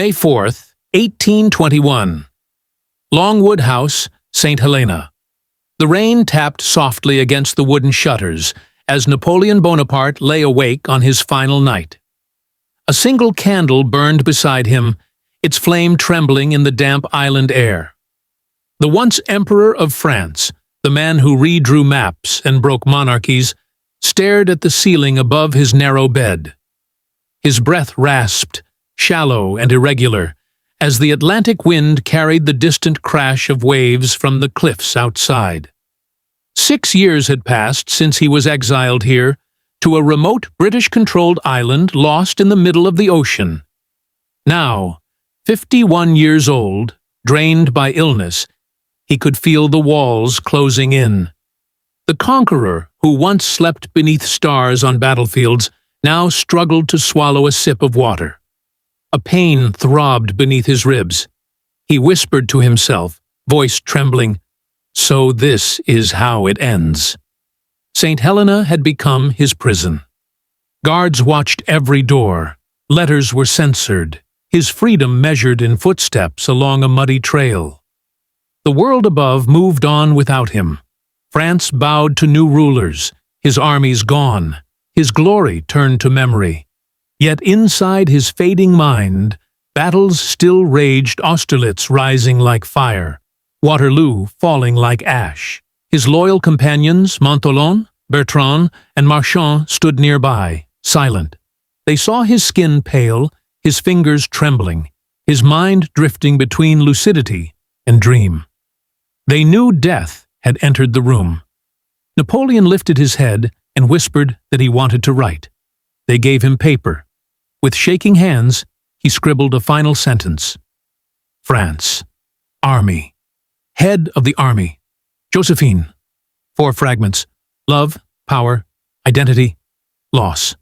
May 4th, 1821. Longwood House, Saint Helena. The rain tapped softly against the wooden shutters as Napoleon Bonaparte lay awake on his final night. A single candle burned beside him, its flame trembling in the damp island air. The once Emperor of France, the man who redrew maps and broke monarchies, stared at the ceiling above his narrow bed. His breath rasped, shallow and irregular, as the Atlantic wind carried the distant crash of waves from the cliffs outside. 6 years had passed since he was exiled here, to a remote British-controlled island lost in the middle of the ocean. Now, 51 years old, drained by illness, he could feel the walls closing in. The conqueror, who once slept beneath stars on battlefields, now struggled to swallow a sip of water. A pain throbbed beneath his ribs. He whispered to himself, voice trembling, "So this is how it ends." Saint Helena had become his prison. Guards watched every door. Letters were censored. His freedom measured in footsteps along a muddy trail. The world above moved on without him. France bowed to new rulers, his armies gone, his glory turned to memory. Yet inside his fading mind, battles still raged, Austerlitz rising like fire, Waterloo falling like ash. His loyal companions, Napoleon, Bertrand, and Marchand, stood nearby, silent. They saw his skin pale, his fingers trembling, his mind drifting between lucidity and dream. They knew death had entered the room. Napoleon lifted his head and whispered that he wanted to write. They gave him paper. With shaking hands, he scribbled a final sentence. France. Army. Head of the army. Josephine. 4 fragments. Love, power, identity, loss.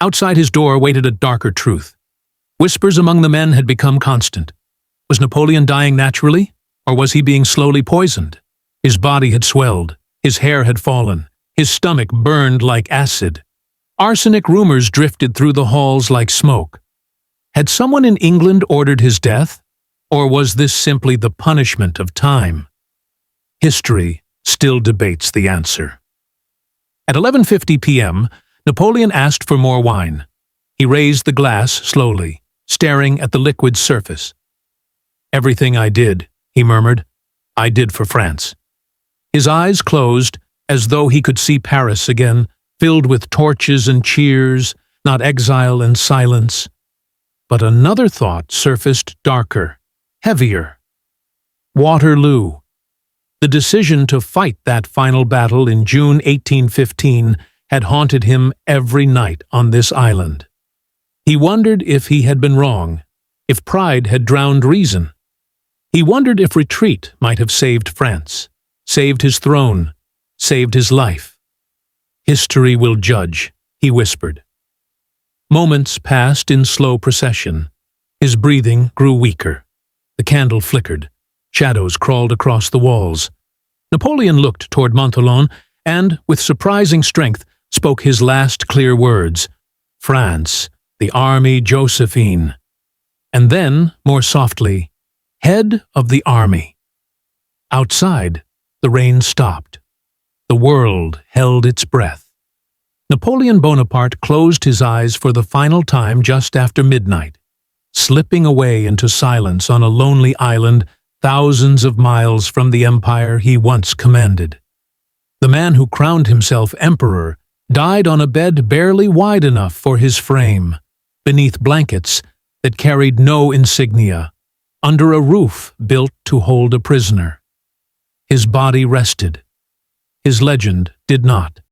Outside his door waited a darker truth. Whispers among the men had become constant. Was Napoleon dying naturally, or was he being slowly poisoned? His body had swelled, his hair had fallen, his stomach burned like acid. Arsenic rumors drifted through the halls like smoke. Had someone in England ordered his death, or was this simply the punishment of time? History still debates the answer. At 11:50 p.m., Napoleon asked for more wine. He raised the glass slowly, staring at the liquid surface. "Everything I did," he murmured, "I did for France." His eyes closed, as though he could see Paris again, filled with torches and cheers, not exile and silence. But another thought surfaced, darker, heavier. Waterloo. The decision to fight that final battle in June 1815 had haunted him every night on this island. He wondered if he had been wrong, if pride had drowned reason. He wondered if retreat might have saved France, saved his throne, saved his life. "History will judge," he whispered. Moments passed in slow procession. His breathing grew weaker. The candle flickered. Shadows crawled across the walls. Napoleon looked toward Napoleon and, with surprising strength, spoke his last clear words. "France, the army Josephine." And then, more softly, "Head of the army." Outside, the rain stopped. The world held its breath. Napoleon Bonaparte closed his eyes for the final time just after midnight, slipping away into silence on a lonely island thousands of miles from the empire he once commanded. The man who crowned himself emperor died on a bed barely wide enough for his frame, beneath blankets that carried no insignia, under a roof built to hold a prisoner. His body rested. His legend did not.